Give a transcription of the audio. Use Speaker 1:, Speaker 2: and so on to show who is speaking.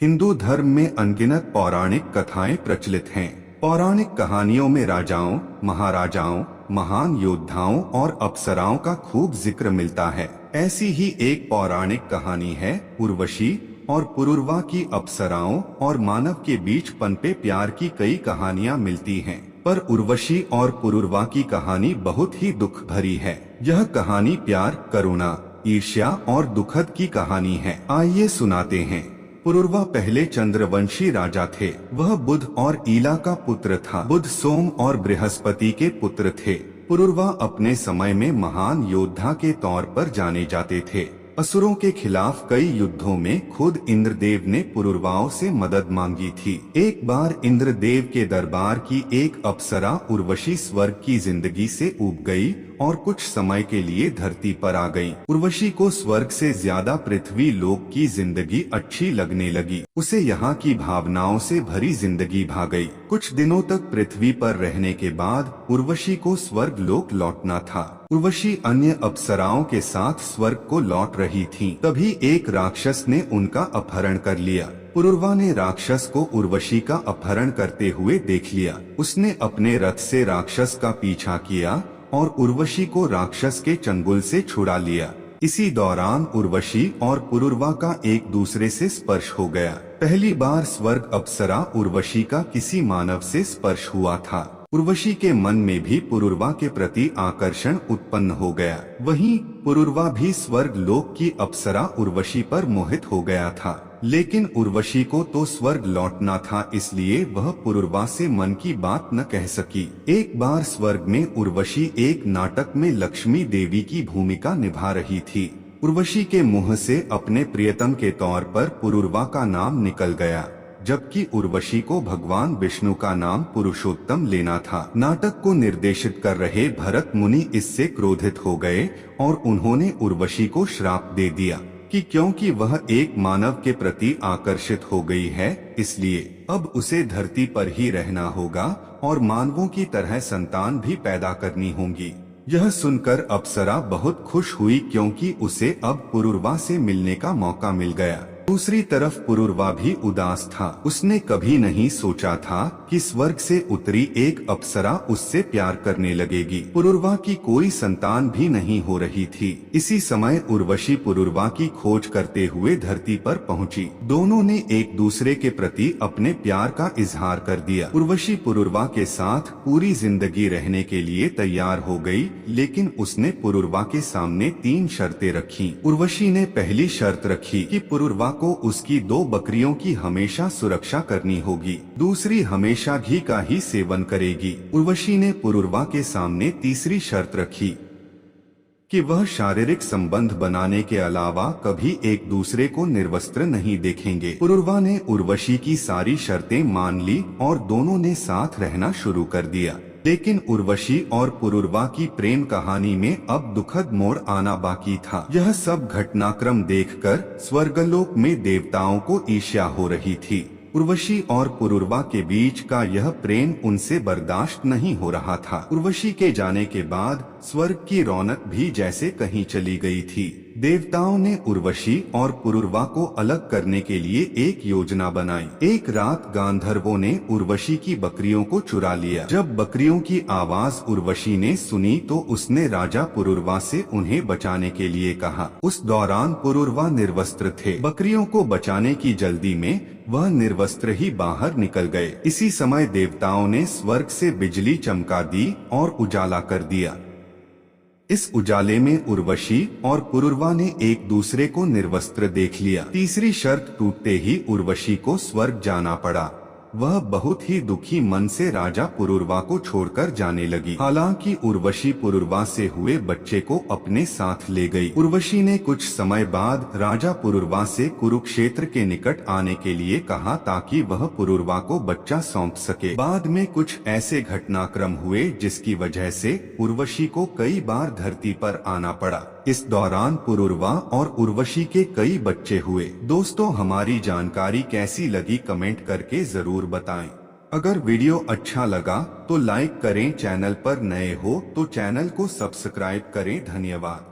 Speaker 1: हिंदू धर्म में अनगिनत पौराणिक कथाएं प्रचलित हैं। पौराणिक कहानियों में राजाओं, महाराजाओं, महान योद्धाओं और अप्सराओं का खूब जिक्र मिलता है। ऐसी ही एक पौराणिक कहानी है उर्वशी और पुरुरवा की। अप्सराओं और मानव के बीच पनपे प्यार की कई कहानियां मिलती हैं, पर उर्वशी और पुरुरवा की कहानी बहुत ही दुख भरी है। यह कहानी प्यार, करुणा, ईर्ष्या और दुखद की कहानी है। आइए सुनाते हैं। पुरुरवा पहले चंद्रवंशी राजा थे। वह बुध और ईला का पुत्र था। बुध सोम और बृहस्पति के पुत्र थे। पुरुरवा अपने समय में महान योद्धा के तौर पर जाने जाते थे। असुरों के खिलाफ कई युद्धों में खुद इंद्रदेव ने पुरुरवाओं से मदद मांगी थी। एक बार इंद्रदेव के दरबार की एक अप्सरा उर्वशी स्वर्ग की जिंदगी से ऊब गई और कुछ समय के लिए धरती पर आ गई। उर्वशी को स्वर्ग से ज्यादा पृथ्वी लोक की जिंदगी अच्छी लगने लगी। उसे यहाँ की भावनाओं से भरी जिंदगी भा गई। कुछ दिनों तक पृथ्वी पर रहने के बाद उर्वशी को स्वर्ग लोक लौटना था। उर्वशी अन्य अप्सराओं के साथ स्वर्ग को लौट रही थीं। तभी एक राक्षस ने उनका अपहरण कर लिया। पुरुरवा ने राक्षस को उर्वशी का अपहरण करते हुए देख लिया। उसने अपने रथ से राक्षस का पीछा किया और उर्वशी को राक्षस के चंगुल से छुड़ा लिया। इसी दौरान उर्वशी और पुरुरवा का एक दूसरे से स्पर्श हो गया। पहली बार स्वर्ग अप्सरा उर्वशी का किसी मानव से स्पर्श हुआ था। उर्वशी के मन में भी पुरुरवा के प्रति आकर्षण उत्पन्न हो गया। वहीं पुरुरवा भी स्वर्ग लोक की अप्सरा उर्वशी पर मोहित हो गया था। लेकिन उर्वशी को तो स्वर्ग लौटना था, इसलिए वह पुरुरवा से मन की बात न कह सकी। एक बार स्वर्ग में उर्वशी एक नाटक में लक्ष्मी देवी की भूमिका निभा रही थी। उर्वशी के मुंह से अपने प्रियतम के तौर पर पुरुरवा का नाम निकल गया, जबकि उर्वशी को भगवान विष्णु का नाम पुरुषोत्तम लेना था। नाटक को निर्देशित कर रहे भरत मुनि इससे क्रोधित हो गए और उन्होंने उर्वशी को श्राप दे दिया कि क्योंकि वह एक मानव के प्रति आकर्षित हो गई है, इसलिए अब उसे धरती पर ही रहना होगा और मानवों की तरह संतान भी पैदा करनी होंगी। यह सुनकर अप्सरा बहुत खुश हुई, क्योंकि उसे अब पुरुरवा से मिलने का मौका मिल गया। दूसरी तरफ पुरुरवा भी उदास था। उसने कभी नहीं सोचा था कि स्वर्ग से उतरी एक अप्सरा उससे प्यार करने लगेगी। पुरुरवा की कोई संतान भी नहीं हो रही थी। इसी समय उर्वशी पुरुरवा की खोज करते हुए धरती पर पहुंची। दोनों ने एक दूसरे के प्रति अपने प्यार का इजहार कर दिया। उर्वशी पुरुरवा के साथ पूरी जिंदगी रहने के लिए तैयार हो गई, लेकिन उसने पुरुरवा के सामने 3 शर्तें रखी। उर्वशी ने पहली शर्त रखी कि पुरुरवा को उसकी 2 बकरियों की हमेशा सुरक्षा करनी होगी। दूसरी, हमेशा घी का ही सेवन करेगी। उर्वशी ने पुरुरवा के सामने तीसरी शर्त रखी कि वह शारीरिक संबंध बनाने के अलावा कभी एक दूसरे को निर्वस्त्र नहीं देखेंगे। पुरुरवा ने उर्वशी की सारी शर्तें मान ली और दोनों ने साथ रहना शुरू कर दिया। लेकिन उर्वशी और पुरुरवा की प्रेम कहानी में अब दुखद मोड़ आना बाकी था। यह सब घटनाक्रम देखकर स्वर्गलोक में देवताओं को ईर्ष्या हो रही थी। उर्वशी और पुरुरवा के बीच का यह प्रेम उनसे बर्दाश्त नहीं हो रहा था। उर्वशी के जाने के बाद स्वर्ग की रौनक भी जैसे कहीं चली गई थी। देवताओं ने उर्वशी और पुरुरवा को अलग करने के लिए एक योजना बनाई। एक रात गांधर्वों ने उर्वशी की बकरियों को चुरा लिया। जब बकरियों की आवाज उर्वशी ने सुनी तो उसने राजा पुरुरवा से उन्हें बचाने के लिए कहा। उस दौरान पुरुरवा निर्वस्त्र थे। बकरियों को बचाने की जल्दी में वह निर्वस्त्र ही बाहर निकल गए। इसी समय देवताओं ने स्वर्ग से बिजली चमका दी और उजाला कर दिया। इस उजाले में उर्वशी और पुरुरवा ने एक दूसरे को निर्वस्त्र देख लिया। तीसरी शर्त टूटते ही उर्वशी को स्वर्ग जाना पड़ा। वह बहुत ही दुखी मन से राजा पुरुरवा को छोड़कर जाने लगी। हालांकि उर्वशी पुरुरवा से हुए बच्चे को अपने साथ ले गई। उर्वशी ने कुछ समय बाद राजा पुरुरवा से कुरुक्षेत्र के निकट आने के लिए कहा, ताकि वह पुरुरवा को बच्चा सौंप सके। बाद में कुछ ऐसे घटनाक्रम हुए जिसकी वजह से उर्वशी को कई बार धरती पर आना पड़ा। इस दौरान पुरुरवा और उर्वशी के कई बच्चे हुए। दोस्तों, हमारी जानकारी कैसी लगी कमेंट करके जरूर बताएं। अगर वीडियो अच्छा लगा तो लाइक करें, चैनल पर नए हो तो चैनल को सब्सक्राइब करें। धन्यवाद।